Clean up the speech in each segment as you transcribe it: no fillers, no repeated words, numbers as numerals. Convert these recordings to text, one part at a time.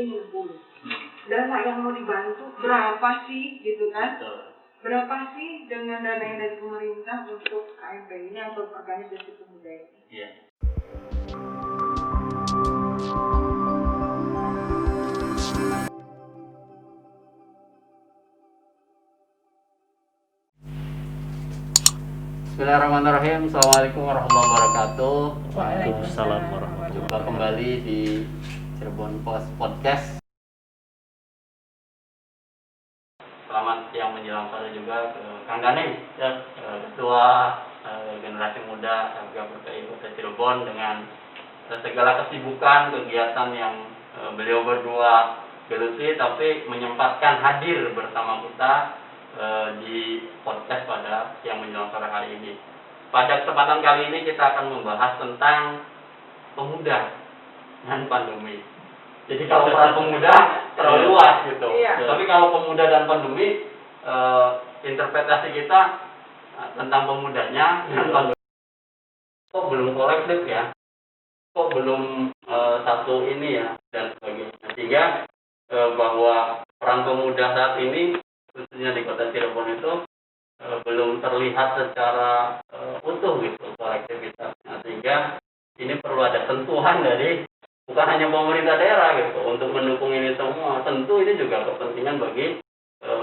ngumpul. Dana yang mau dibantu berapa sih gitu kan? Berapa sih dengan dana yang dari pemerintah untuk KMP ini atau organisasi pemuda ini? Iya. Bismillahirrahmanirrahim. Assalamualaikum warahmatullahi wabarakatuh. Waalaikumsalam warahmatullahi Jumpa wabarakatuh. kembali di Cirebon Post Podcast. Selamat siang menjelang sore juga ke Kang Ganeng, Ketua Generasi Muda LGPPI Kota Cirebon, dengan segala kesibukan kegiatan yang beliau berdua geluti, tapi menyempatkan hadir bersama kita di podcast pada siang menjelang sore hari ini. Pada kesempatan kali ini kita akan membahas tentang pemuda dan pandemi. Jadi kalau peran pemuda terlalu luas gitu. Iya. Tapi kalau pemuda dan pandemi, interpretasi kita tentang pemudanya dan pandemi kok belum kolektif ya, kok belum satu ini ya, dan sebagainya. Sehingga bahwa peran pemuda saat ini khususnya di Kota Cirebon itu belum terlihat secara utuh gitu kolektivitasnya, sehingga ini perlu ada sentuhan dari bukan hanya pemerintah daerah gitu untuk mendukung ini semua. Tentu ini juga kepentingan bagi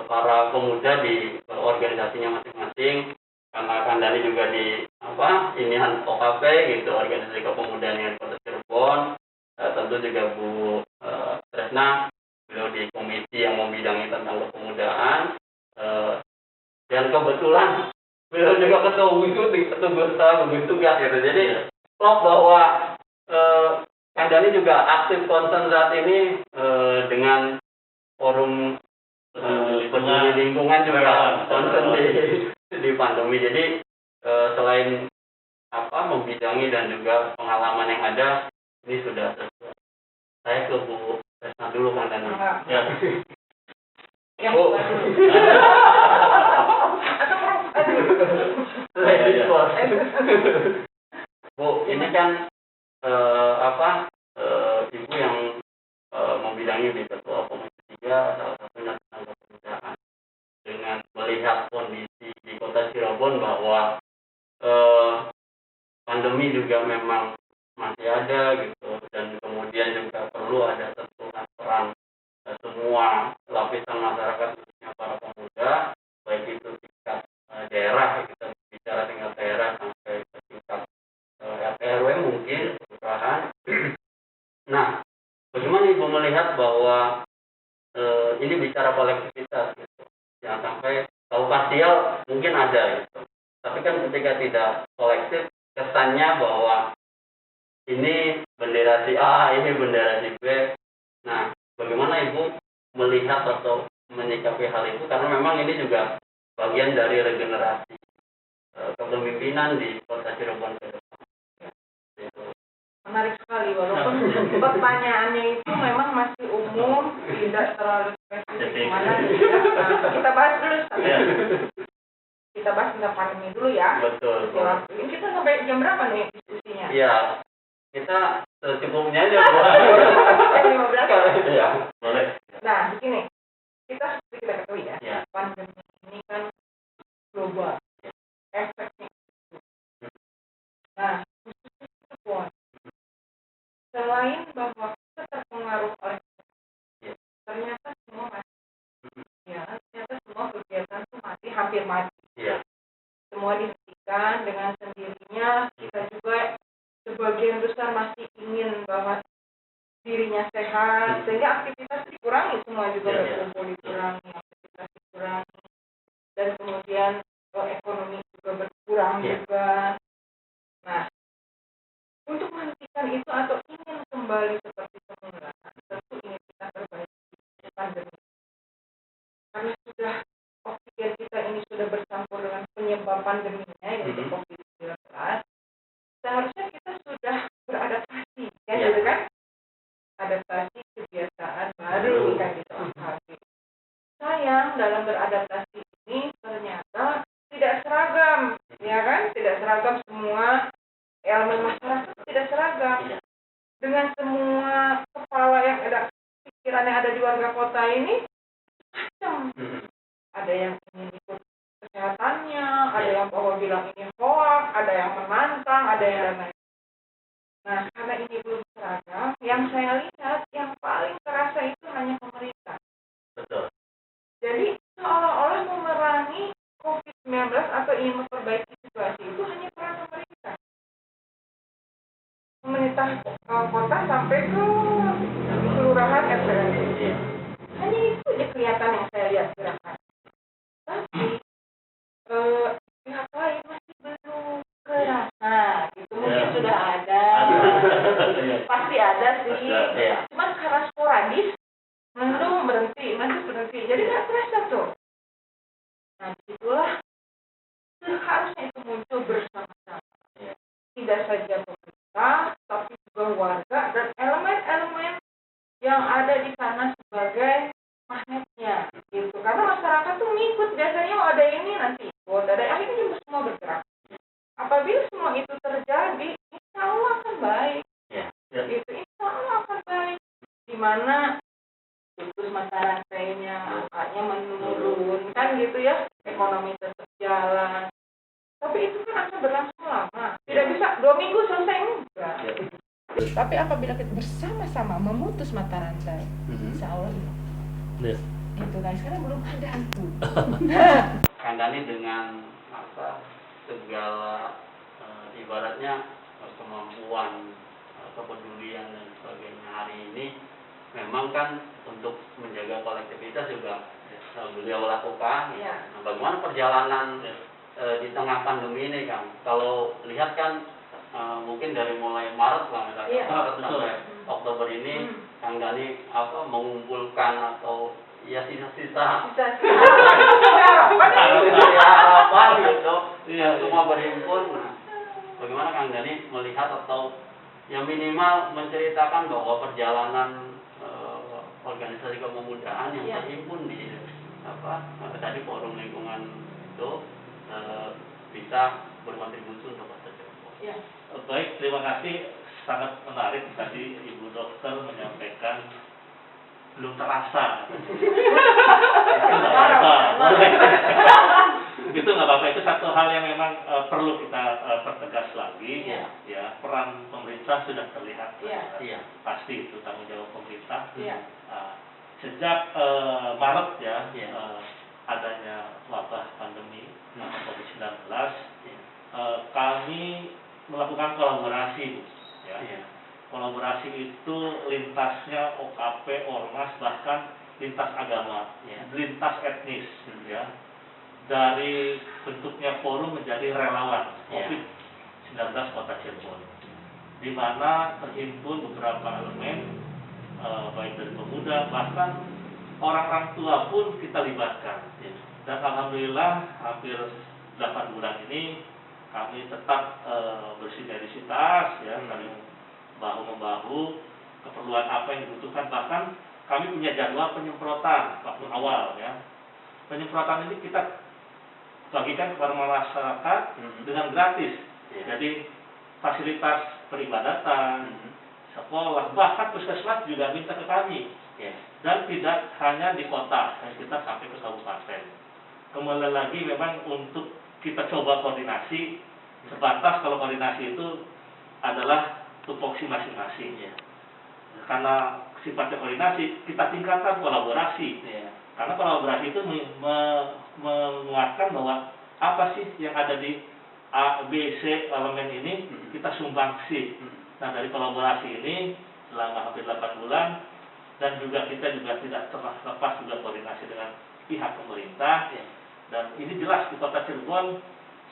para pemuda di organisasinya masing-masing, karena Kang Dani juga di inian OKP gitu, organisasi kepemudaan yang Kota Cirebon. Tentu juga Bu Tresna, beliau di komisi yang membidangi tentang kepemudaan, dan kebetulan beliau juga ketua gugus tugas gitu. Jadi bahwa Kang Dani juga aktif concern saat ini dengan forum peduli lingkungan juga concern di pandemi. Jadi selain membidangi dan juga pengalaman yang ada, ini sudah sesuai. Saya ke Bu Resna dulu, Kang Dani. Ya. Bu. Bu, ini kan ibu yang membidangi di Ketua Komisi 3, salah satunya tentang kepemudaan. Dengan melihat kondisi di Kota Cirebon bahwa pandemi juga memang masih ada gitu, dan kemudian juga perlu ada sentuhan peran semua lapisan masyarakat, khususnya para pemuda, baik itu tingkat daerah, kita bicara tingkat daerah sampai ke tingkat RT RW mungkin kelurahan. Nah, bagaimana Ibu melihat bahwa ini bicara kolektivitas gitu, jangan sampai kalau parsial mungkin ada gitu, tapi kan ketika tidak kolektif, kesannya bahwa ini bendera si A, ini bendera si B. Nah, bagaimana Ibu melihat atau menyikapi hal itu, karena memang ini juga bagian dari regenerasi kepemimpinan di Kota Cirebon ke depan. Menarik sekali, walaupun pertanyaannya itu memang masih umum, tidak terlalu spesifik mana. Kita bahas dulu kita bahas tentang pandemi dulu ya. Betul. Ini kita sampai jam berapa nih diskusinya? Iya, kita secukupnya aja. 15. Iya, boleh. Nah, begini, kita ketahui ya, Ya. pandemi ini kan global, efeknya. Nah, khususnya Cirebon, selain bahwa kita terpengaruh oleh ternyata semua mati, ya, ternyata semua kegiatan itu hampir mati. Iya. Semua dihentikan dengan sendirinya. Kita juga sebagian besar masih ingin bahwa dirinya sehat, sehingga aktivitas dikurangi, semua juga berkumpul dikurangi, aktivitas dikurangi, dan kemudian ekonomi juga berkurang juga. Nah, untuk menghentikan itu atau ingin kembali seperti semula, tentu ingin kita perbaiki pandemi. Karena sudah oksigen kita ini sudah bercampur dengan penyebab pandeminya, yaitu COVID-19, seharusnya kita sudah beradaptasi, kan gitu kan? Adaptasi kebiasaan baru kan gitu. Sayang, dalam beradaptasi ini ternyata tidak seragam, ya kan? Tidak seragam, semua elemen masyarakat tidak seragam. Dengan semua kepala yang ada pikiran warga kota ini macam. Ada yang ingin ikut kesehatannya, ada yang bahwa bilang ini hoax, ada yang menantang, ada yang lain-lain. Nah, karena ini belum seragam, yang saya lihat yang paling terasa itu hanya pemerintah. Betul. Jadi seolah-olah memerangi COVID-19 atau ingin memperbaiki situasi itu hanya peran pemerintah. Pemerintah kota sampai ke kelurahan RT. Hanya itu aja kelihatan yang saya lihat gerakan. Tapi pihak lain masih belum kerasa gitu. Mungkin sudah ada, pasti ada sih. Cuma karena sporadis, belum berhenti. Jadi nggak terasa tuh. Nah, itulah seharusnya itu muncul bersama-sama. Tidak saja pemerintah, tapi juga warga dan elemen-elemen yang ada di sana sebagai magnetnya, gitu. Karena masyarakat tuh ngikut, biasanya ada ini nanti ikut, ada akhirnya juga semua bergerak. Apabila semua itu terjadi, insya Allah akan baik. Itu insya Allah akan baik. Di mana putus mata rantainya, angkanya menurun, kan gitu ya, ekonomi tetap jalan. Tapi itu kan akan berlangsung lama. Tidak bisa 2 minggu selesai, enggak. Tapi apabila kita bersama-sama memutus mata rantai, insya Allah itu kan sekarang belum ada itu. Kang Dani dengan segala ibaratnya kemampuan, kepedulian dan sebagainya hari ini, memang kan untuk menjaga kolektivitas juga beliau lakukan. Nah, bagaimana perjalanan di tengah pandemi ini, Kang? Kalau lihat kan mungkin dari mulai Maret lah, Maret sampai Oktober ini, Kang Dani mengumpulkan atau ya sisa-sisa harapan gitu, semua berhimpun. Nah, bagaimana Kang Dani melihat atau yang minimal menceritakan bahwa perjalanan organisasi kepemudaan yang terhimpun di tadi forum lingkungan itu bisa berkontribusi untuk Kota Cirebon. Baik, terima kasih. Sangat menarik tadi Ibu Dokter menyampaikan belum terasa. Itu nggak apa-apa. Itu satu hal yang memang perlu kita pertegas lagi. Ya, peran pemerintah sudah terlihat. Pasti itu tanggung jawab pemerintah. Sejak Maret adanya wabah pandemi COVID-19, kami melakukan kolaborasi, Kolaborasi itu lintasnya OKP, Ormas, bahkan lintas agama, lintas etnis, Dari bentuknya forum menjadi relawan COVID-19 Kota Cirebon, di mana terhimpun beberapa elemen, baik dari pemuda, bahkan orang-orang tua pun kita libatkan. Dan alhamdulillah hampir 8 bulan ini kami tetap bersinergisitas, saling bahu-membahu, keperluan apa yang dibutuhkan. Bahkan kami punya jadwal penyemprotan waktu awal. Penyemprotan ini kita bagikan kepada masyarakat dengan gratis. Jadi fasilitas peribadatan, sekolah, bahkan puskesmas juga minta ke kami. Dan tidak hanya di kota, kita sampai ke kabupaten. Kembali lagi memang untuk kita coba koordinasi, sebatas kalau koordinasi itu adalah tupoksi masing-masing. Karena sifatnya koordinasi, kita tingkatkan kolaborasi. Karena kolaborasi itu menguatkan bahwa apa sih yang ada di A, B, C elemen ini kita sumbangsi. Nah, dari kolaborasi ini selama hampir 8 bulan, dan juga kita juga tidak terlepas juga koordinasi dengan pihak pemerintah. Dan ini jelas di Kota Cirebon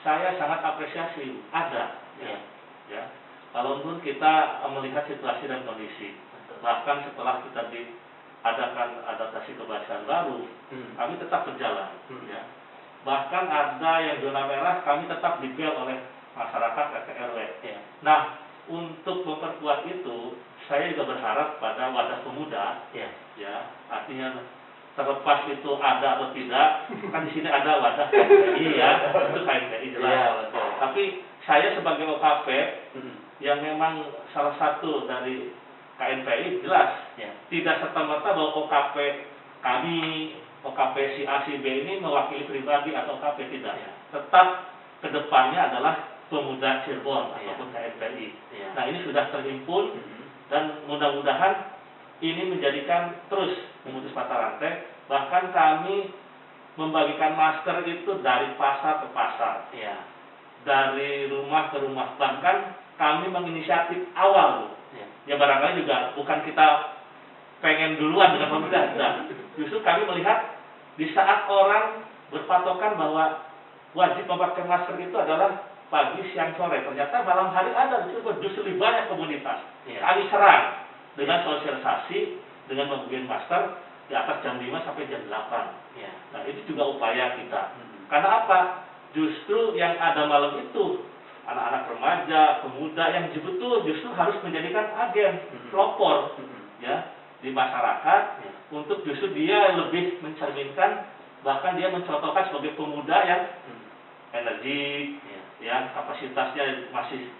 saya sangat apresiasi ada. Walaupun kita melihat situasi dan kondisi, bahkan setelah kita diadakan adaptasi kebiasaan baru, kami tetap berjalan. Bahkan ada yang zona merah, kami tetap dipel oleh masyarakat RT RW. Nah, untuk memperkuat itu, saya juga berharap pada wadah pemuda, artinya terlepas itu ada atau tidak, kan di sini ada wadah KMPI itu KMPI jelas. Tapi saya sebagai OKP yang memang salah satu dari KNPI jelas Ya. tidak serta-merta bahwa OKP kami, OKP si A si B ini mewakili pribadi atau OKP tidak. Ya. Tetap kedepannya adalah pemuda Cirebon Ya. ataupun KNPI. Ya. Nah ini sudah terhimpun dan mudah-mudahan ini menjadikan terus memutus mata rantai. Bahkan kami membagikan masker itu dari pasar ke pasar, Ya. dari rumah ke rumah. Bahkan kami menginisiatif awal, Bu. Ya barangkali juga bukan kita pengen duluan dengan pemuda, nah, justru kami melihat di saat orang berpatokan bahwa wajib memakai masker itu adalah pagi, siang, sore, ternyata malam hari ada justru lebih banyak komunitas. Ya. Kami serang dengan sosialisasi, dengan pembagian masker di atas jam 5 sampai jam 8. Ya. Nah itu juga upaya kita. Karena apa? Justru yang ada malam itu anak-anak remaja, pemuda yang betul justru harus menjadikan agen, pelopor, ya, di masyarakat untuk justru dia lebih mencerminkan, bahkan dia mencontohkan sebagai pemuda yang energik, ya, kapasitasnya masih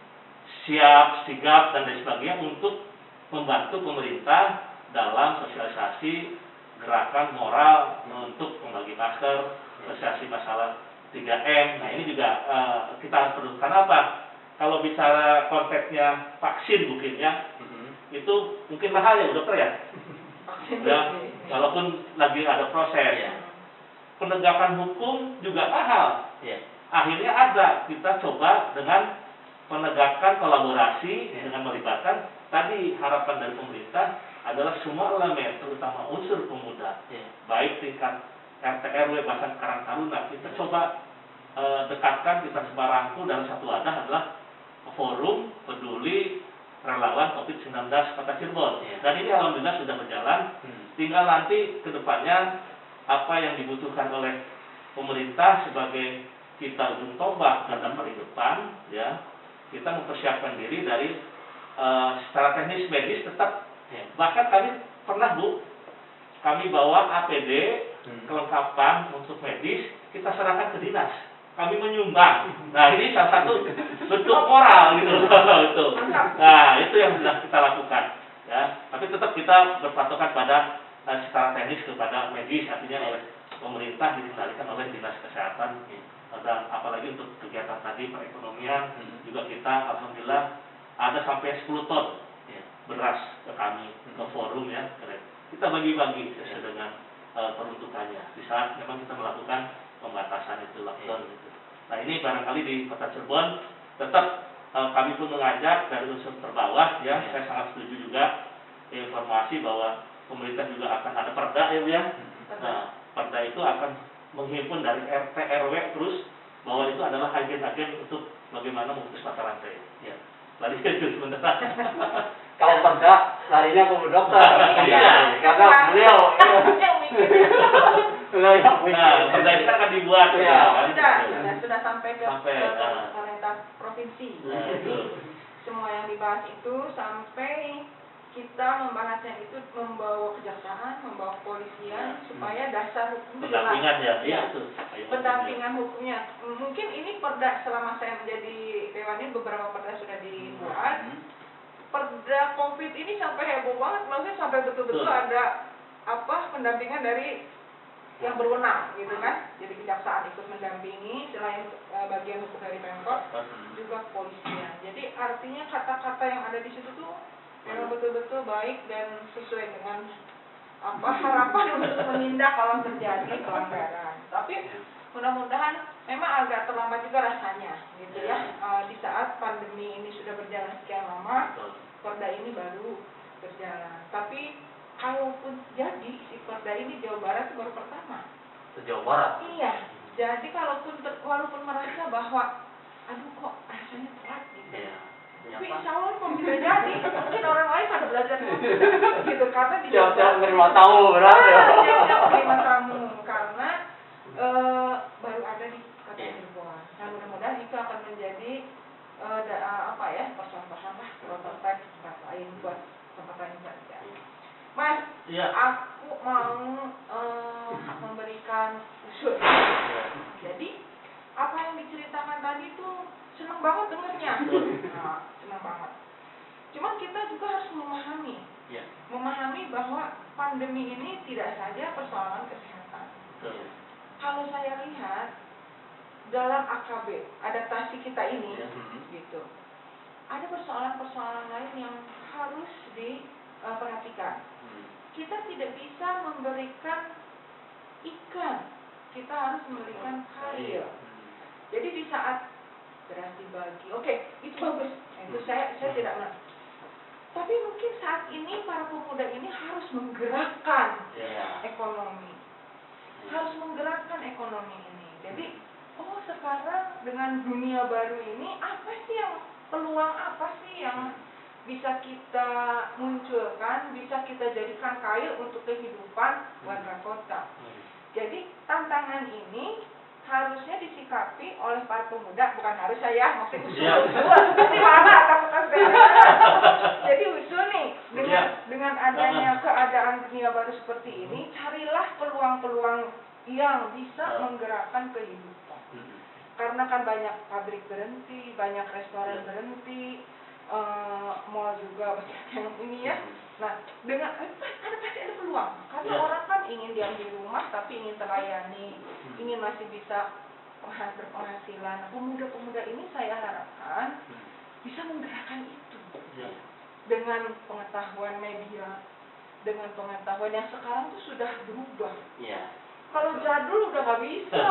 siap, sigap dan lain sebagainya untuk membantu pemerintah dalam sosialisasi gerakan moral untuk membagi masker, sosialisasi masalah 3M. Nah ini juga kita harus perlu. Karena apa? Kalau bicara konteksnya vaksin mungkin ya, itu mungkin mahal ya dokter ya. Ya, walaupun lagi ada proses. Penegakan hukum juga mahal. Akhirnya ada kita coba dengan penegakan kolaborasi dengan melibatkan tadi harapan dari pemerintah adalah semua elemen terutama unsur pemuda, baik tingkat RT RW bahkan Karang Taruna kita coba dekatkan, kita coba rangkul dalam satu wadah adalah forum peduli relawan COVID-19 Kota Cirebon. Dan ini alhamdulillah sudah berjalan. Tinggal nanti kedepannya apa yang dibutuhkan oleh pemerintah sebagai kita ujung tombak dalam hari depan, ya kita mempersiapkan diri dari secara teknis medis tetap. Bahkan kami pernah Bu, kami bawa APD kelengkapan untuk medis kita serahkan ke dinas. Kami menyumbang. Nah ini salah satu bentuk moral gitu loh. Nah itu yang sudah kita lakukan. Ya, tapi tetap kita berpatokan pada secara teknis kepada medis, artinya oleh pemerintah dikendalikan oleh dinas kesehatan. Dan apalagi untuk kegiatan tadi perekonomian juga kita alhamdulillah ada sampai 10 ton beras ke kami ke forum ya. Kita bagi-bagi sesuai dengan peruntukannya. Di saat memang kita melakukan pembatasan itu lockdown gitu. Nah ini barangkali di Kota Cirebon tetap kami pun mengajak dari unsur terbawah ya. Saya sangat setuju juga informasi bahwa pemerintah juga akan ada perda ya Bu ya. Nah perda itu akan menghimpun dari RT RW terus bahwa itu adalah agen-agen untuk bagaimana memutus mata rantai. Ya. Lari itu sebentar. Kalau perda larinya ke dokter. Iya. Karena beliau Nah, perda itu akan dibuat ya. Sudah sampai ke pemerintah provinsi. Semua yang dibahas itu sampai kita membahasnya itu membawa kejaksaan, membawa kepolisian supaya dasar hukum pendampingan ya. Pendampingan hukumnya. Mungkin ini perda selama saya menjadi dewan ini beberapa perda sudah dibuat. Perda COVID ini sampai heboh banget, maksudnya sampai betul-betul ada pendampingan dari yang berwenang gitu kan. Jadi kejaksaan ikut mendampingi selain bagian hukum dari Pemkot juga kepolisian. Jadi artinya kata-kata yang ada di situ tuh memang betul-betul baik dan sesuai dengan harapan untuk menindak kalau terjadi pelanggaran. Tapi mudah-mudahan memang agak terlambat juga rasanya gitu ya. Di saat pandemi ini sudah berjalan sekian lama, perda ini baru berjalan. Tapi kalaupun jadi si perda ini Jawa Barat itu baru pertama. Jawa Barat. Iya. Jadi walaupun merasa bahwa aduh kok rasanya telat gitu. Tapi insya Allah kok bisa jadi, mungkin orang lain pada belajar gitu karena di Siap-siap menerima tamu berarti ya. Siap-siap menerima tamu karena baru ada di Kota Cirebon. Nah mudah-mudahan itu akan menjadi percontohan lah, prototipe tempat lain buat tempat lain saja. Mas, aku mau memberikan usul. Jadi apa yang diceritakan tadi itu senang banget dengarnya. Nah, senang banget. Cuma kita juga harus memahami, Ya. memahami bahwa pandemi ini tidak saja persoalan kesehatan. Betul. Kalau saya lihat dalam AKB, adaptasi kita ini, Ya. gitu, ada persoalan-persoalan lain yang harus diperhatikan. Kita tidak bisa memberikan ikan, kita harus memberikan kail. Jadi di saat beras dibagi, oke, itu bagus, itu saya tidak menang. Tapi mungkin saat ini para pemuda ini harus menggerakkan ekonomi, harus menggerakkan ekonomi ini. Jadi, oh sekarang dengan dunia baru ini apa sih yang peluang apa sih yang bisa kita munculkan, bisa kita jadikan kail untuk kehidupan warga kota. Jadi tantangan ini harusnya disikapi oleh para pemuda, bukan harus saya, maksudnya usul seperti mana apakah jadi usul nih dengan adanya keadaan dunia baru seperti ini, carilah peluang-peluang yang bisa menggerakkan kehidupan. Karena kan banyak pabrik berhenti, banyak restoran berhenti, mall juga banyak yang ini ya. Nah, dengan ada pasti ada peluang. Karena orang kan ingin diam di rumah tapi ingin terlayani, ingin masih bisa berpenghasilan. Pemuda-pemuda ini saya harapkan bisa menggerakkan itu. Dengan pengetahuan media, dengan pengetahuan yang sekarang tuh sudah berubah. Kalau jadul udah nggak bisa,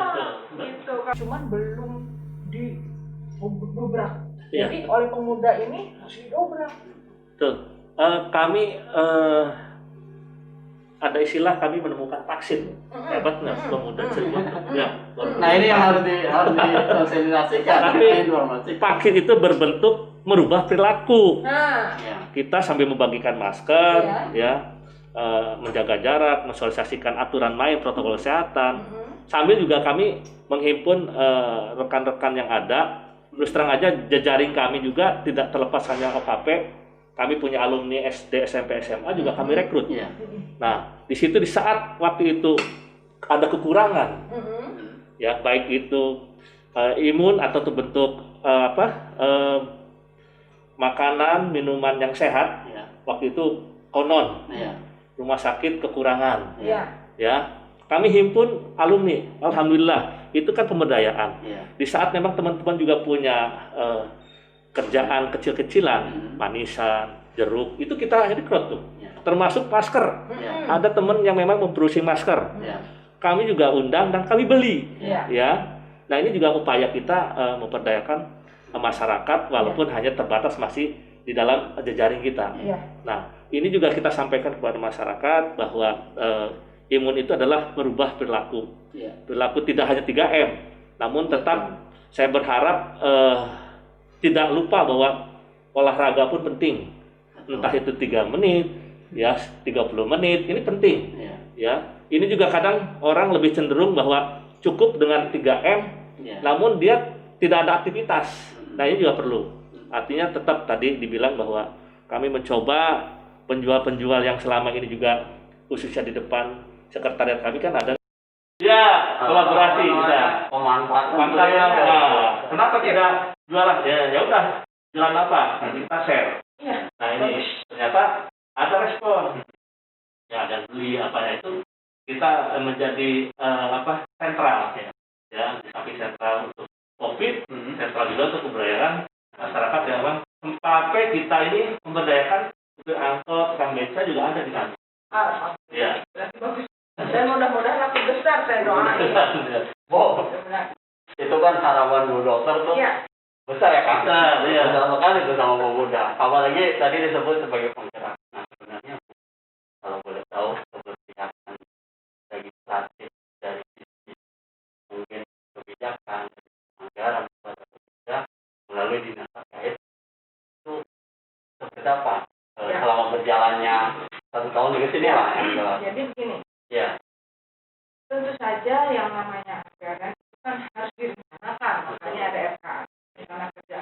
gitu. Cuman belum didobrak. Jadi oleh pemuda ini harus didobrak. Betul. Kami ada istilah kami menemukan vaksin. Hebat nggak pemuda Cirebon? Ya. Nah ini yang harus disosialisasikan. Tapi vaksin itu berbentuk merubah perilaku. Kita sambil membagikan masker, menjaga jarak, mensosialisasikan aturan main, protokol kesehatan. Sambil juga kami menghimpun rekan-rekan yang ada. Terus terang aja jejaring kami juga tidak terlepas hanya OKP. Kami punya alumni SD, SMP, SMA juga kami rekrut. Nah, di situ di saat waktu itu ada kekurangan, ya baik itu imun atau bentuk makanan, minuman yang sehat. Waktu itu konon rumah sakit kekurangan. Ya, kami himpun alumni. Alhamdulillah, itu kan pemberdayaan. Di saat memang teman-teman juga punya kerjaan kecil-kecilan, manisan, jeruk, itu kita rekrut tuh. Termasuk masker. Ada teman yang memang memproduksi masker. Kami juga undang dan kami beli. Ya. Nah, ini juga upaya kita memperdayakan masyarakat walaupun hanya terbatas masih di dalam jejaring kita. Nah, ini juga kita sampaikan kepada masyarakat bahwa imun itu adalah merubah perilaku. Perilaku tidak hanya 3M, namun tetap saya berharap tidak lupa bahwa olahraga pun penting. Entah itu 3 menit, 30 menit, ini penting. Ya, ini juga kadang orang lebih cenderung bahwa cukup dengan 3M, namun dia tidak ada aktivitas. Nah, ini juga perlu. Artinya tetap tadi dibilang bahwa kami mencoba penjual-penjual yang selama ini juga khususnya di depan sekretariat kami kan ada. Kolaborasi kita. Pemanfaatan. Kenapa tidak jualan? Ya udah, jualan apa? Kita share. Nah, ini ternyata ada respon. Ya, dan beli apa itu kita menjadi sentral ya, di samping sentral untuk COVID, sentral juga untuk pemberdayaan masyarakat yang memang sampai kita ini memberdayakan untuk angkot, tukang beca juga ada di sana. Ya. Bagus. Dan mudah-mudahan laku besar saya doain. Itu kan harapan Bu Dokter tuh besar ya Kak? Besar sekali itu sama pemuda. Apalagi tadi disebut sebagai penggerak. Nah sebenarnya kalau boleh tahu keberpihakan legislatif dari sisi mungkin kebijakan, anggaran kepada pemuda melalui dinas terkait itu seperti apa selama berjalannya 1 tahun ke sini lah yang jelas. Jadi begini. Tentu saja yang namanya anggaran itu kan harus direncanakan, makanya ada RKA, rencana kerja.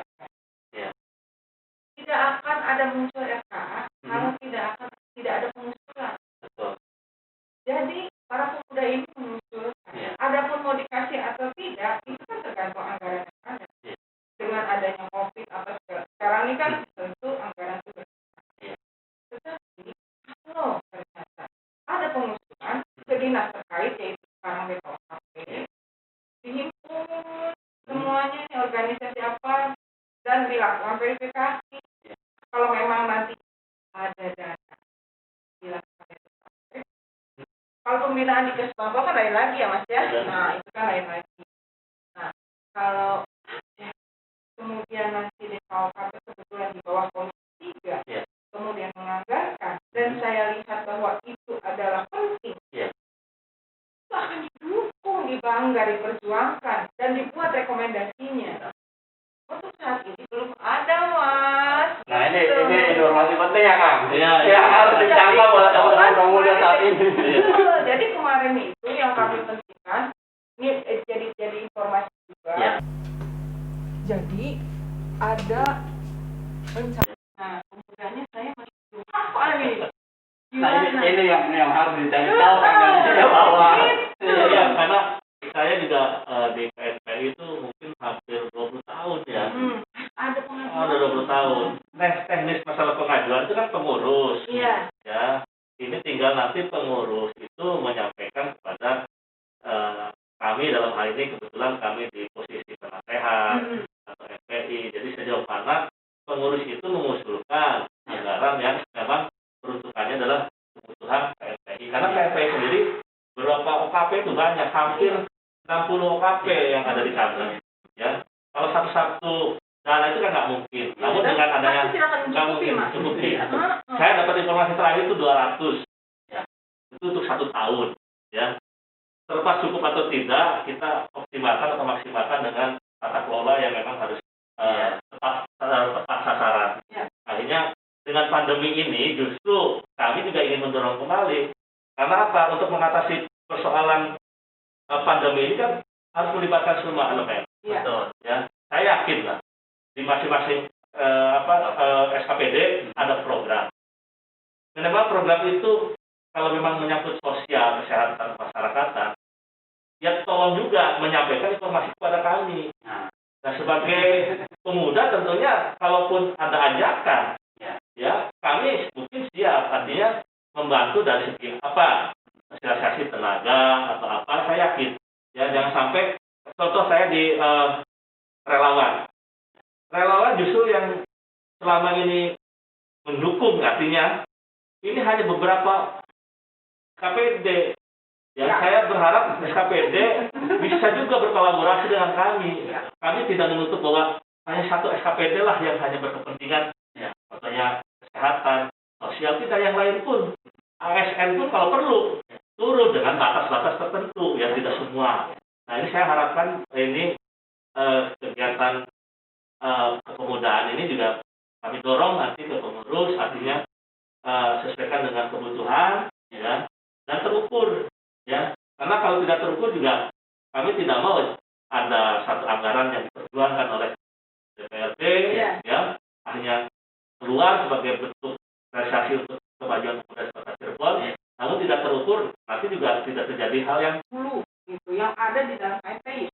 Tidak akan ada muncul RKA kalau tidak ada pengusulan. Jadi para pemuda ini mengusulkan. Adapun mau dikasih atau tidak itu kan tergantung anggaran yang ada. Dengan adanya COVID apa sekarang ini kan tentu anggaran itu dinas terkait yaitu sekarang BPOKP dihimpun semuanya nih organisasi apa dan dilakukan verifikasi. Kalau memang nanti ada dana dilakukan verifikasi. Kalau pembinaan di Kesbangpol kan lain lagi ya Mas ya. Nah itu kan lain lagi. Nah kalau ya, kemudian nanti DKOKP kebetulan di bawah Komisi 3 kemudian menganggarkan dan saya lihat bahwa itu adalah penting. Itu akan didukung, dibangga, diperjuangkan dan dibuat rekomendasinya. Untuk saat ini belum ada Mas. Nah ini informasi penting ya Kang. Iya. Yang harus dicatat oleh teman-teman pemuda saat ini. Jadi kemarin itu yang kami pentingkan ini jadi informasi juga. Ya. Jadi ada rencana. Nah, pemudanya saya masih belum hafal nih. Nah ini yang harus dicari tahu Kang dari bawah. Iya, karena saya juga di KSPI itu mungkin hampir 20 tahun ya. Ada pengajuan. Ada 20 tahun. Teknis masalah pengajuan itu kan pengurus. Iya. Ya, ini tinggal nanti pengurus itu menyampaikan kepada kami dalam hal ini kebetulan kami di posisi penasehat atau FPI. Jadi sejauh mana pengurus itu mengusulkan anggaran yang memang peruntukannya adalah kebutuhan KSPI. Karena KSPI sendiri berapa OKP itu banyak, hampir 60 OKP yang ada di sana. Ya, kalau satu-satu dana itu kan nggak mungkin. Namun dengan adanya nggak mungkin cukupi. Saya dapat informasi terakhir itu 200. Ya, itu untuk 1 tahun. Ya, terlepas cukup atau tidak, kita optimalkan atau maksimalkan dengan tata kelola yang memang harus tepat sasaran. Akhirnya dengan pandemi ini justru kami juga ingin mendorong kembali. Karena apa? Untuk mengatasi persoalan pandemi ini kan harus melibatkan semua elemen. Betul. Ya, saya yakin lah di masing-masing SKPD ada program. Dan memang program itu kalau memang menyangkut sosial, kesehatan masyarakat, ya tolong juga menyampaikan informasi kepada kami. Nah, sebagai pemuda tentunya kalaupun ada ajakan, ya kami mungkin siap, artinya membantu dari segi apa, sosialisasi tenaga atau apa, saya yakin. Ya jangan sampai, contoh saya di relawan justru yang selama ini mendukung, artinya ini hanya beberapa KPD. Ya, saya berharap SKPD bisa juga berkolaborasi dengan kami. Kami tidak menutup bahwa hanya satu SKPD lah yang hanya berkepentingan, ya, contohnya kesehatan, sosial, tidak yang lain pun. ASN pun kalau perlu turun dengan batas-batas tertentu, ya tidak semua. Nah ini saya harapkan ini kegiatan kepemudaan ini juga kami dorong nanti ke pengurus, artinya sesuaikan dengan kebutuhan, ya, dan terukur. Ya, karena kalau tidak terukur juga kami tidak mau ada satu anggaran yang diperjuangkan oleh DPRD, ya, hanya keluar sebagai bentuk realisasi untuk kemajuan pemuda Kota Cirebon, namun tidak terukur, nanti juga tidak terjadi hal yang dulu gitu, yang ada di dalam KNPI.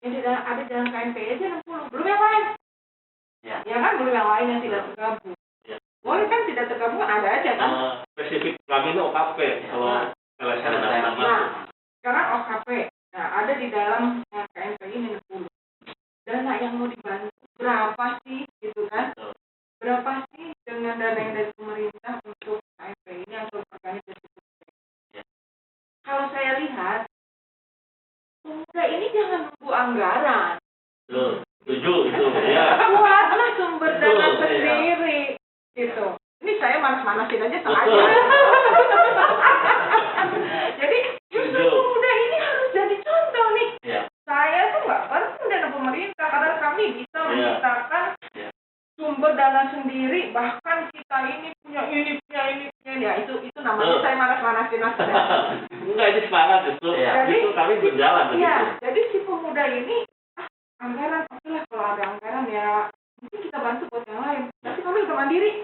Yang ada di dalam KNPI aja 60, belum yang lain. Ya kan, belum yang lain yang tidak tergabung. Boleh kan tidak tergabung ada aja kan? Spesifik kami itu OKP kalau LSM dan nah, sekarang OKP, nah ada di dalam KNPI ini 60. Dana yang mau dibantu berapa sih, gitu kan? Berapa sih dengan dana yang dari pemerintah untuk KNPI ini atau organisasi pemuda? Kalau saya lihat, pemuda ini jangan nunggu anggaran. Setuju itu, ya. Buatlah sumber dana sendiri, gitu. Ini saya manas-manasin aja sengaja. Jadi justru pemuda ini harus jadi contoh nih. Saya tuh nggak perlu dana pemerintah karena kami bisa menciptakan sumber dana sendiri. Bahkan kita ini punya ini. Ya itu namanya saya manas-manasin aja. Enggak, ini semangat itu. Itu kami berjalan begitu. Jadi si pemuda ini anggaran, oke lah kalau ada anggaran ya mungkin kita bantu buat yang lain. Tapi kami udah mandiri.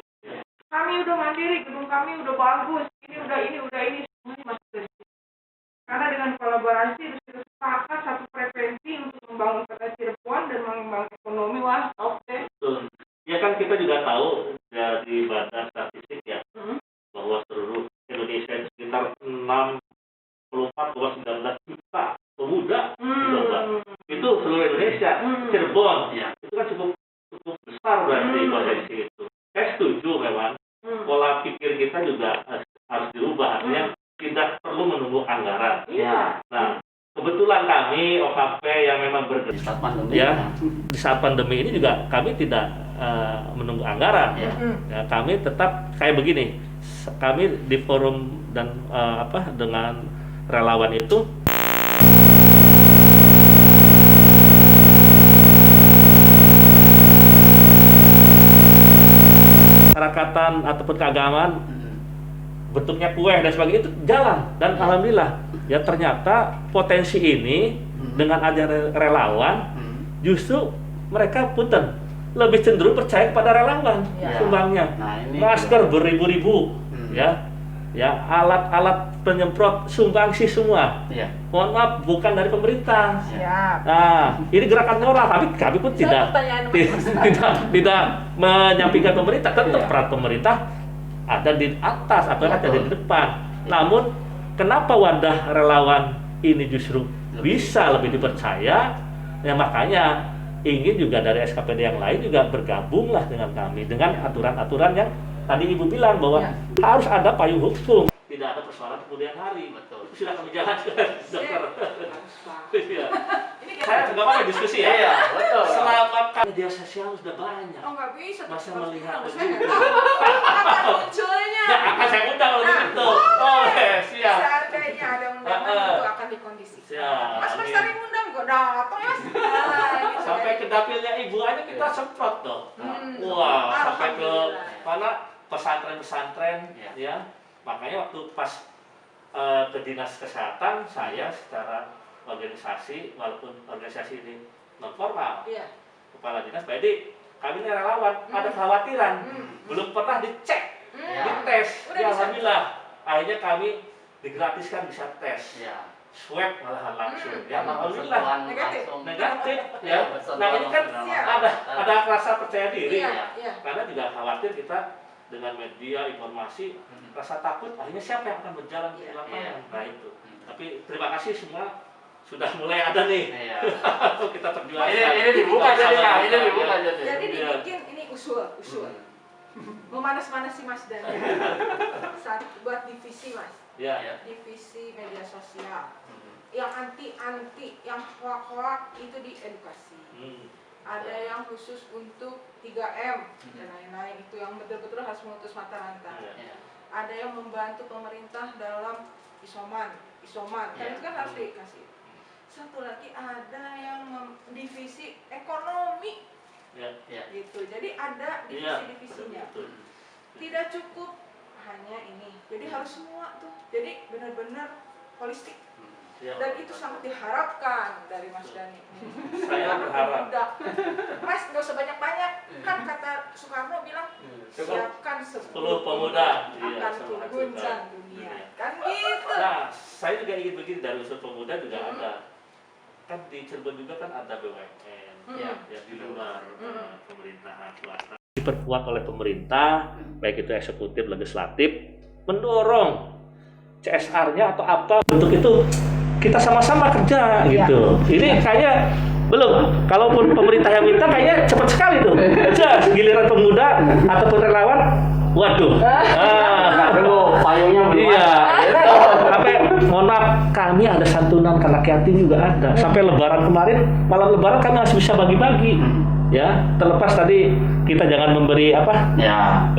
Kami udah mandiri, gedung kami udah bagus, ini, semuanya masuk dari situ. Karena dengan kolaborasi kita sepakat satu frekuensi untuk membangun Kota Cirebon dan mengembangkan ekonomi, wah top deh. Ya kan kita juga tahu dari badan statistik ya, bahwa seluruh Indonesia itu sekitar 19 juta pemuda lomba. Itu seluruh Indonesia. Cirebon, itu kan cukup besar berarti potensi itu. Saya setuju memang pola pikir kita juga harus dirubah, artinya tidak perlu menunggu anggaran. Nah, kebetulan kami OKP yang memang bergerak Di saat pandemi. di saat pandemi ini juga kami tidak menunggu anggaran. Ya, kami tetap kayak begini. Kami di forum dan dengan relawan itu masyarakat ataupun keagamaan bentuknya kue dan sebagainya itu jalan, dan alhamdulillah ya ternyata potensi ini dengan ada relawan justru mereka punten lebih cenderung percaya kepada relawan sumbangnya. Nah, ini masker beribu-ribu ya alat-alat penyemprot sumbangsi semua. Mohon maaf, bukan dari pemerintah. Nah, ini gerakan moral, tapi kami pun tidak menyampingkan pemerintah. Tetap peran pemerintah ada di atas atau ada di depan. Namun kenapa wadah relawan ini justru bisa lebih dipercaya? Ya makanya ingin juga dari SKPD yang lain juga bergabunglah dengan kami dengan aturan-aturan yang tadi Ibu bilang bahwa harus ada payung hukum. Tidak ada persoalan kemudian hari. Betul. Sudah kami jalankan, dokter. Saya nggak pakai diskusi ya. Iya, betul. Selamatkan media sosial sudah banyak. Oh nggak bisa. Masa melihat Saya begitu. nggak tahu kapan munculnya. Nah, akan saya undang kalau begitu. Oh, siap. Seandainya ada undangan itu akan dikondisikan. Siap. Mas tadi undang kok datang ya. Sampai ke dapilnya ibu aja kita semprot dong. Wah, sampai ke mana pesantren-pesantren ya. Makanya waktu pas ke dinas kesehatan saya secara organisasi, walaupun organisasi ini non formal, kepala dinas, jadi kami ini relawan, ada kekhawatiran, belum pernah dicek, dites, ya alhamdulillah, akhirnya kami digratiskan bisa tes, swab malahan langsung, ya alhamdulillah negatif, ya. Nah ini kan ada rasa percaya diri, karena juga khawatir kita dengan media informasi rasa takut, akhirnya siapa yang akan berjalan di lapangan? Nah itu. Tapi terima kasih semua sudah mulai ada nih. Kita perjuangkan. Ini dibuka jadi, Jadi dibikin ini usul. Memanas-manasi Mas Dan. Buat divisi Mas. Divisi media sosial. Yang anti, yang hoak-hoak itu diedukasi. Ada yang khusus untuk 3M dan lain-lain, itu yang betul-betul harus memutus mata rantai. Ada yang membantu pemerintah dalam isoman kan itu kan harus dikasih. Satu lagi ada yang divisi ekonomi gitu, jadi ada divisi-divisinya. Tidak cukup hanya ini, jadi harus semua tuh, jadi benar-benar holistik. Dan itu sangat diharapkan dari Mas Dani. Saya berharap. Mas nggak usah banyak-banyak. Kan kata Soekarno bilang siapkan 10 pemuda akan mengguncang dunia. Kan gitu. Nah, saya juga ingin begini, dari unsur pemuda juga ada. Kan di Cirebon juga kan ada BUMN ya di luar pemerintahan swasta. Diperkuat oleh pemerintah, baik itu eksekutif, legislatif, mendorong CSR-nya atau apa bentuk itu kita sama-sama kerja gitu. Ini kayaknya belum. Kalaupun pemerintah yang minta kayaknya cepat sekali tuh. Jas giliran pemuda ataupun relawan, waduh. Aduh, payungnya belum. Iya. Sampai mohon maaf, kami ada santunan anak yatim juga ada. Sampai Lebaran kemarin, malam Lebaran kami harus bisa bagi-bagi. Ya, terlepas tadi kita jangan memberi apa?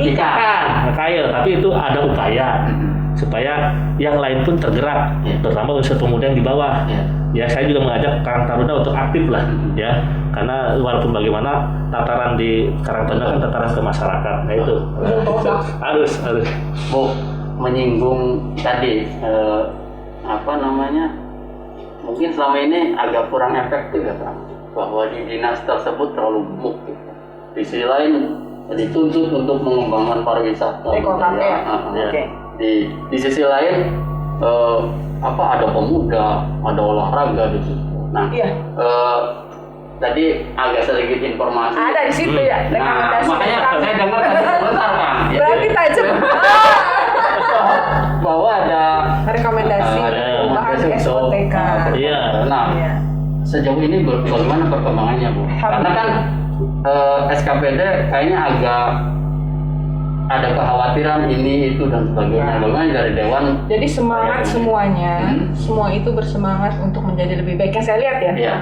Ikan, kail, tapi itu ada upaya supaya yang lain pun tergerak, terutama unsur pemuda yang di bawah. Ya, saya juga mengajak Karang Taruna untuk aktif lah, ya, karena walaupun bagaimana tataran di Karang Taruna kan tataran ke masyarakat, nah itu harus. Bu, menyinggung tadi mungkin selama ini agak kurang efektif ya Pak, bahwa di dinas tersebut terlalu gemuk gitu. Di sisi lain dituntut untuk mengembangkan pariwisata. Di sisi lain ada pemuda, ada olahraga di situ. Nah, tadi agak sedikit informasi. Ada di situ ya. Nah, makanya saya dengar tadi sebentar Kang. Berarti tajam. Bahwa ada Rekomendasi. SOTK. Iya. Iya. Nah, sejauh ini bagaimana perkembangannya, Bu? Karena kan SKPD kayaknya agak ada kekhawatiran ini itu dan sebagainya. Bagaimana dari Dewan? Jadi semangat semuanya, semua itu bersemangat untuk menjadi lebih baik. Yang saya lihat ya, Iya.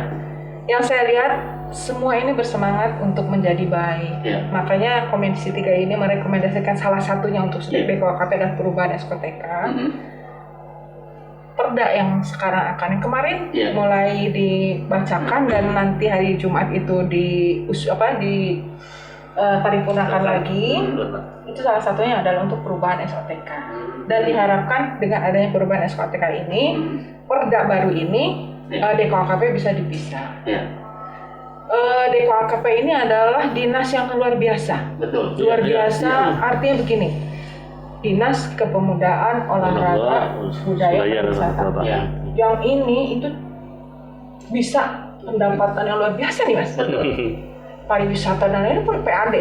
yang saya lihat semua ini bersemangat untuk menjadi baik. Iya. Makanya Komisi 3 ini merekomendasikan salah satunya untuk BKKP dan perubahan SKTK. Perda yang sekarang akan kemarin mulai dibacakan dan nanti hari Jumat itu paripurnakan lagi. Itu salah satunya adalah untuk perubahan SKTK. Dan diharapkan dengan adanya perubahan SKTK ini, perda baru ini DKKP bisa dipisah. DKKP ini adalah dinas yang luar biasa. Betul. Luar biasa artinya begini. Dinas Kepemudaan, Olahraga, Budaya dan Wisata. Yang ini itu bisa pendapatan yang luar biasa nih, Mas. Pariwisata dan lain-lain pun PAD.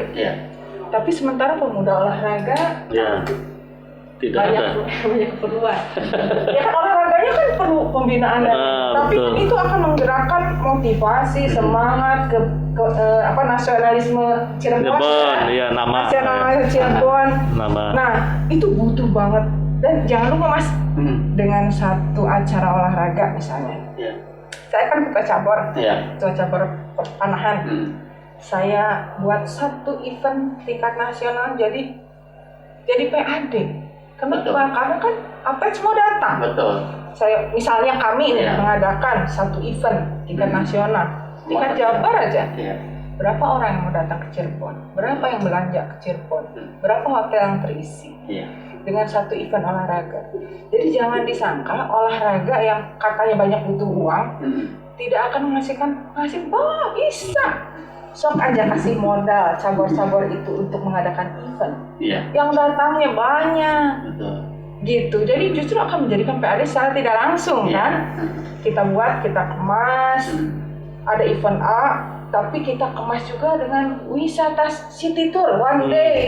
Tapi sementara pemuda olahraga tidak banyak keperluan. Ya kan olahraganya kan perlu pembinaan tapi betul. itu akan menggerakkan motivasi, semangat nasionalisme Cirebon. Nasionalisme Cirebon. Nah, itu butuh banget. Dan jangan lupa, Mas, dengan satu acara olahraga misalnya. Saya kan ketua cabur panahan. Saya buat satu event tingkat nasional jadi PAD. Karena kan atlet semua datang. Saya misalnya kami mengadakan satu event tingkat nasional, tingkat Jabar aja. Berapa orang yang mau datang ke Cirebon? Berapa yang belanja ke Cirebon? Berapa hotel yang terisi? Dengan satu event olahraga. Jadi jangan disangka olahraga yang katanya banyak butuh uang tidak akan menghasilkan bisa. Sok aja kasih modal cabur-cabur itu untuk mengadakan event. Yang datangnya banyak. Gitu. Jadi justru akan menjadikan PAD secara tidak langsung kan. Kita buat, kita kemas. Ada event A, tapi kita kemas juga dengan wisata city tour, one day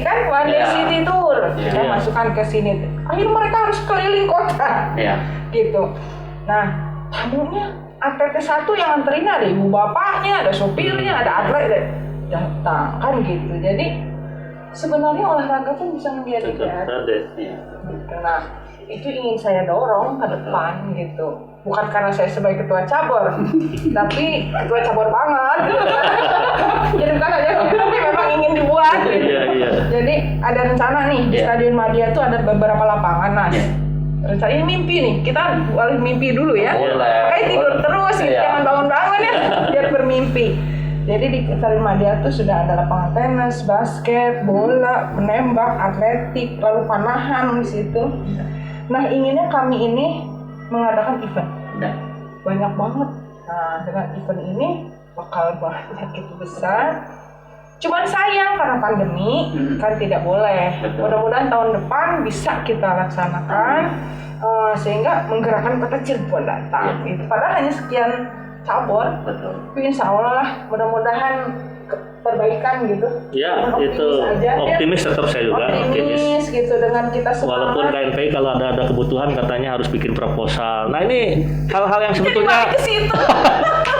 city tour. Kita masukkan ke sini. Akhirnya mereka harus keliling kota. Gitu. Nah, tamunya atletnya satu yang anterin ada ibu bapaknya, ada sopirnya, ada atlet datang kan gitu. Jadi sebenarnya olahraga pun bisa menjadi PAD. Nah, itu ingin saya dorong ke depan gitu. Bukan karena saya sebagai ketua cabur, tapi ketua cabur banget. Jadi bukan aja, tapi memang ingin dibuat. Jadi ada rencana nih di Stadion Madia itu ada beberapa lapangan, Mas. Rencana ini mimpi nih, kita boleh mimpi dulu ya. Makanya tidur terus, jangan bangun-bangun ya, biar bermimpi. Jadi di Stadion Madia itu sudah ada lapangan tenis, basket, bola, menembak, atletik, lalu panahan di situ. Nah, inginnya kami ini mengadakan event. Banyak banget. Nah, dengan event ini bakal banyak itu besar. Cuman sayang karena pandemi kan tidak boleh. Mudah-mudahan tahun depan bisa kita laksanakan sehingga menggerakkan kota Cirebon datang. Padahal hanya sekian cabur. Tapi insya Allah mudah-mudahan perbaikan gitu. Optimis tetap saya juga. Optimis gitu dengan kita semangat. Walaupun KNPI kalau ada kebutuhan katanya harus bikin proposal. Nah ini hal-hal yang sebetulnya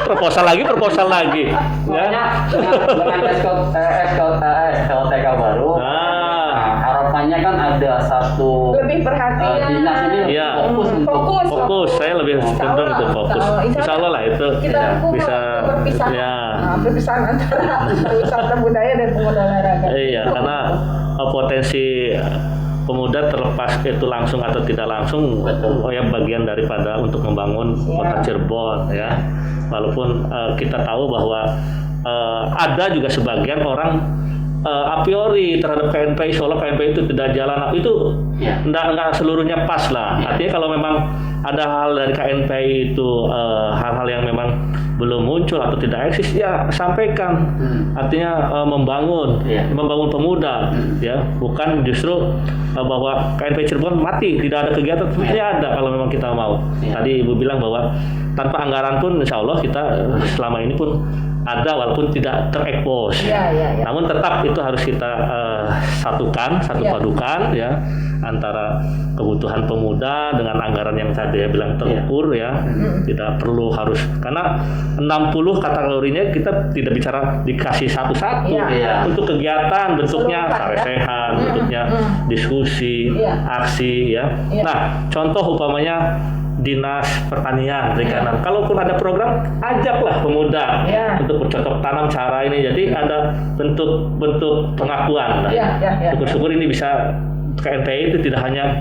proposal lagi. Dengan SKTK baru. Harapannya kan ada satu lebih perhatian. Dinas ini fokus. Saya lebih cenderung untuk fokus. Insya Allah lah itu bisa perpisahan antara wisata budaya dan pemuda olahraga. Karena potensi pemuda terlepas itu langsung atau tidak langsung bagian daripada untuk membangun kota Cirebon ya. Walaupun kita tahu bahwa ada juga sebagian orang a priori terhadap KNPI seolah KNPI itu tidak jalan, itu enggak seluruhnya pas lah. Artinya kalau memang ada hal dari KNPI itu hal-hal yang memang belum muncul atau tidak eksis ya sampaikan. Artinya membangun pemuda ya, bukan justru bahwa KNPI Cirebon mati tidak ada kegiatan. Sebenarnya ada kalau memang kita mau. Tadi Ibu bilang bahwa tanpa anggaran pun insya Allah kita selama ini pun ada walaupun tidak terekspos. Iya. Namun tetap itu harus kita satukan, padukan ya antara kebutuhan pemuda dengan anggaran yang tadi bilang terukur ya. Tidak perlu harus karena 60 kategorinya kita tidak bicara dikasih satu-satu. Untuk kegiatan bentuknya saresehan, bentuknya diskusi, aksi ya. Nah, contoh umpamanya Dinas Pertanian, Perikanan. Kalaupun ada program, ajaklah pemuda untuk bercocok tanam cara ini. Jadi ada bentuk pengakuan. Syukur-syukur ini bisa KNPI itu tidak hanya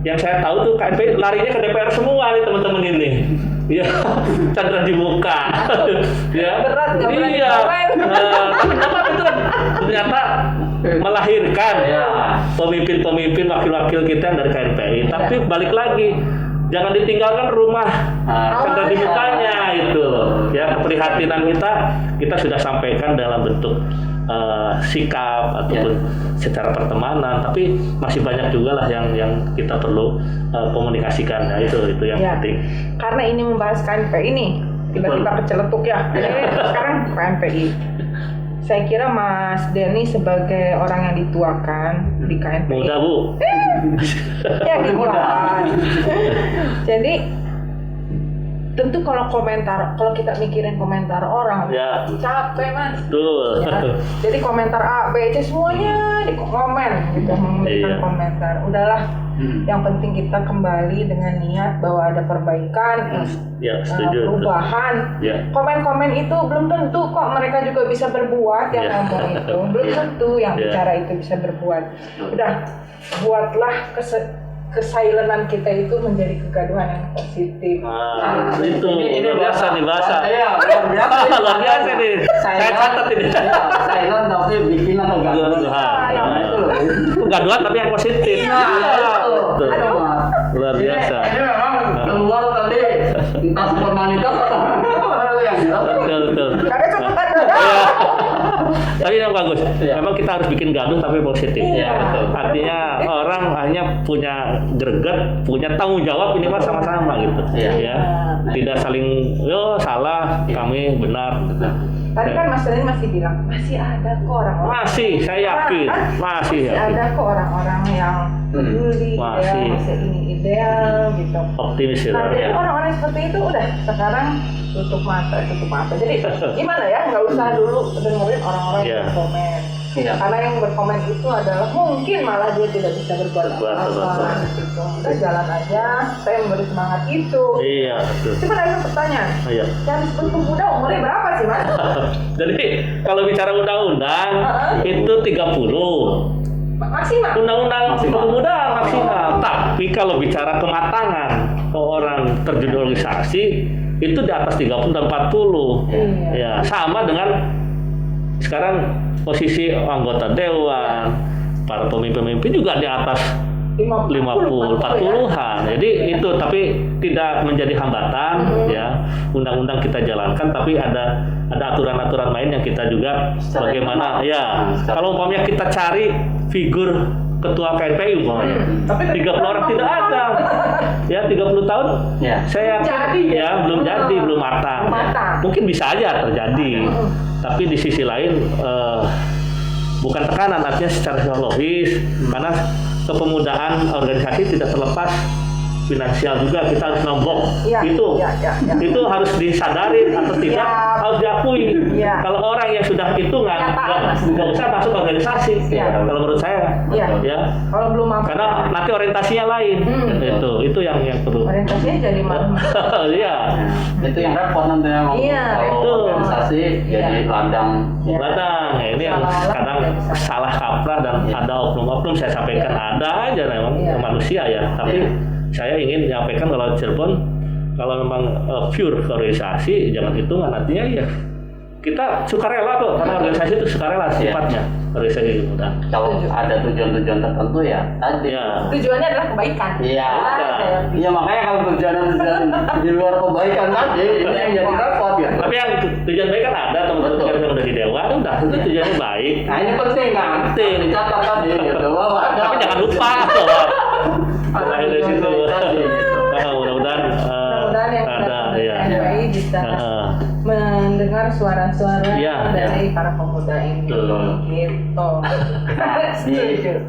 yang saya tahu tuh KNPI larinya ke DPR semua nih teman-teman ini. Ya, candra dibuka. Ya. Berat, nggak berani Kenapa itu ternyata melahirkan pemimpin-pemimpin wakil-wakil kita dari KNPI. Tapi balik lagi, jangan ditinggalkan rumah candra dibukanya itu. Ya, keprihatinan kita sudah sampaikan dalam bentuk sikap ataupun secara pertemanan, tapi masih banyak juga lah yang kita perlu komunikasikan. Nah, itu yang penting. Karena ini membahas KNPI ini, tiba-tiba keceletuk ya. Jadi sekarang KNPI. Saya kira Mas Denny sebagai orang yang dituakan di KNPI. Muda, Bu. Ya, dituakan. Jadi tentu kalau kita mikirin komentar orang, capek Mas. Betul. Ya. Jadi komentar A, B, C semuanya dikomen gitu, memberikan komentar. Udahlah, yang penting kita kembali dengan niat bahwa ada perbaikan, perubahan. Komen-komen itu belum tentu kok mereka juga bisa berbuat yang ngomong itu. Belum tentu yang bicara itu bisa berbuat. Udah, buatlah kesailenan kita itu menjadi kegaduhan yang positif. Itu ini biasa nih bahasa. Iya, luar biasa nih. Saya catat ini. Silent tapi bikinan kegaduhan tapi yang positif. Betul. Luar biasa. Ini memang keluar tadi entah formalitas atau yang jelas. Betul. Tapi yang bagus. Memang kita harus bikin gaduh tapi positif. Artinya orang hanya punya greget, punya tanggung jawab ini mah sama-sama gitu. Ya. Tidak saling salah, kami benar. Tadi kan Mas Denny masih bilang masih ada kok orang-orang. Masih, saya yakin. Masih ada kok orang-orang yang peduli, masih ini ideal gitu. Optimis ya. Nah, jadi orang-orang seperti itu udah sekarang tutup mata. Jadi gimana ya, nggak usah dulu dengerin orang-orang yang berkomen. Karena yang berkomen itu adalah mungkin malah dia tidak bisa berbuat apa-apa gitu. Udah jalan aja, saya memberi semangat itu. Iya, betul. Cuma ada pertanyaan. Yang disebut pemuda umurnya berapa sih, Mas? Jadi kalau bicara undang-undang itu 30. Maksimal. Undang-undang pemuda maksimal. Tapi kalau bicara kematangan orang terjun organisasi itu di atas 30 dan 40. Ya, sama dengan sekarang posisi anggota dewan, para pemimpin juga di atas 50, 40-an. Jadi itu tapi tidak menjadi hambatan ya. Undang-undang kita jalankan tapi ada aturan-aturan lain yang kita juga bagaimana kalau umpamanya kita cari figur ketua KNPI umpamanya 30 orang tidak ada. Ya 30 tahun saya belum jadi, belum matang. Mungkin bisa aja terjadi. Tapi di sisi lain bukan tekanan, artinya secara psikologis karena kepemudaan organisasi tidak terlepas finansial juga, kita harus nombok. Itu harus disadari atau tidak harus diakui. Kalau orang yang sudah hitungan nggak usah masuk organisasi. Kalau menurut saya kalau belum mampu, karena nanti orientasinya lain. Itu yang perlu. Orientasinya jadi mana? Itu yang repot nanti kalau organisasi jadi ladang. Ini yang kadang salah kaprah dan ada oknum-oknum. Saya sampaikan ada aja memang manusia ya, tapi saya ingin menyampaikan kalau Cirebon kalau memang pure organisasi jangan hitungan, artinya kita sukarela kok, karena organisasi itu sukarela sifatnya. Organisasi muda. Kalau ada tujuan-tujuan tertentu tadi. Tujuannya adalah kebaikan. Iya makanya kalau tujuan di luar kebaikan tadi ini yang jadi repot ya. Tapi yang tujuan baik kan ada teman-teman yang udah di dewan udah itu tujuannya baik. Nah ini penting kan. Penting. Dicatat tadi gitu. Tapi jangan lupa bahwa dari situ. Mudah-mudahan yang ada KNPI bisa mendengar suara-suara Iya, dari para pemuda ini. Betul. Gitu. Nah, di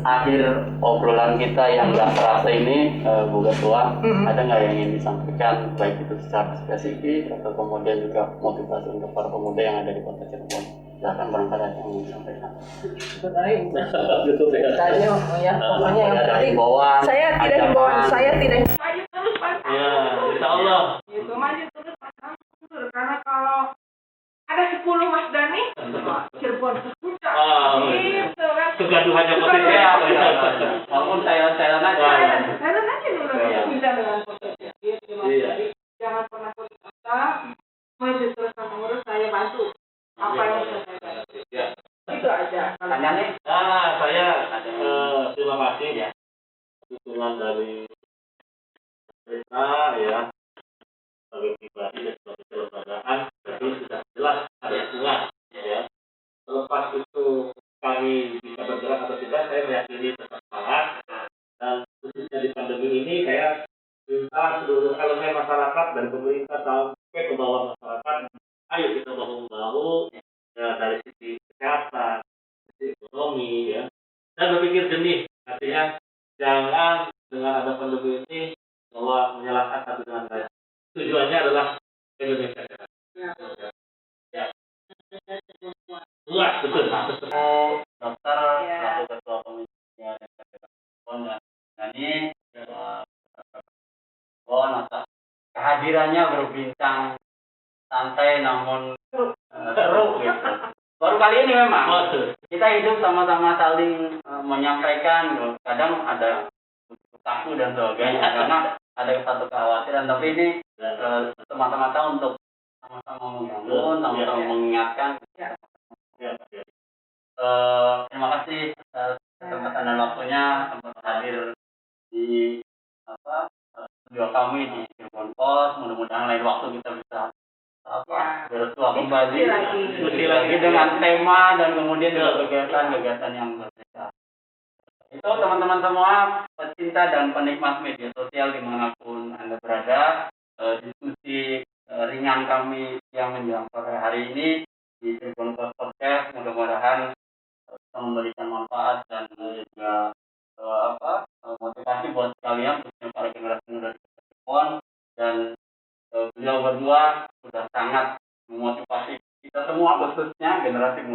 akhir obrolan kita yang nggak terasa ini, Bu Ketua, ada nggak yang ingin disampaikan, baik itu secara spesifik atau kemudian juga motivasi untuk para pemuda yang ada di Kota Cirebon? Silahkan barangkali ada yang ingin disampaikan. Sebenarnya Betul ya. tadi ya pokoknya yang Ada penting himbauan, saya tidak ajakan. himbauan, saya tidak maju terus Pak. Ya, insya Allah. Itu maju terus Pak. Karena kalau ada 10 Mas Dani, Cirebon terpuncak. Gitu kan. Kegaduhannya Bukan positif. Ya, walaupun saya aja. Saya nanya dulu Iya. bisa dengan positif. Gitu, Mas. Iya. Jadi jangan pernah putus asa, maju terus sama urus, saya bantu. Apa yang bisa saya bantu. Ya. Itu aja. Tanya nih. Nah, saya terima kasih ya dukungan dari kita ya sebagai pribadi dan sebagai kelembagaan, jadi sudah jelas ada dukungan ya. Terlepas itu kami bisa bergerak atau tidak, saya meyakini tetap semangat, dan khususnya di pandemi ini saya minta seluruh elemen masyarakat dan pemerintah sampai ke bawah masyarakat, ayo kita bahu-bahu ya, dari sisi kesehatan, sisi ekonomi ya, dan berpikir jernih. Artinya jangan dengan ada pandemi ini bahwa menyalahkan satu dengan lain. Tujuannya adalah Indonesia sehat. Ya. Luas betul. Dokter Iya. selaku ketua komisi dan ini atas kehadirannya berbincang santai namun seru gitu. Baru kali ini memang kita hidup sama-sama saling menyampaikan, kadang ada takut dan sebagainya karena ada satu kekhawatiran, tapi ini semata-mata untuk sama-sama membangun, sama-sama mengingatkan. Ya. Terima kasih atas kesempatan dan waktunya sempat hadir di studio kami di Cirebon Pos. Mudah-mudahan lain waktu kita bisa bersuah kembali, diskusi lagi dengan tema dan kemudian juga kegiatan-kegiatan yang berbeda. Itu teman-teman semua pecinta dan penikmat media sosial dimanapun Anda berada, diskusi ringan kami yang menjelang sore hari ini di Cirebon Post Podcast mudah-mudahan bisa memberikan manfaat dan juga motivasi buat kalian, khususnya para generasi muda di Cirebon, dan beliau berdua sudah sangat memotivasi kita semua, khususnya generasi muda.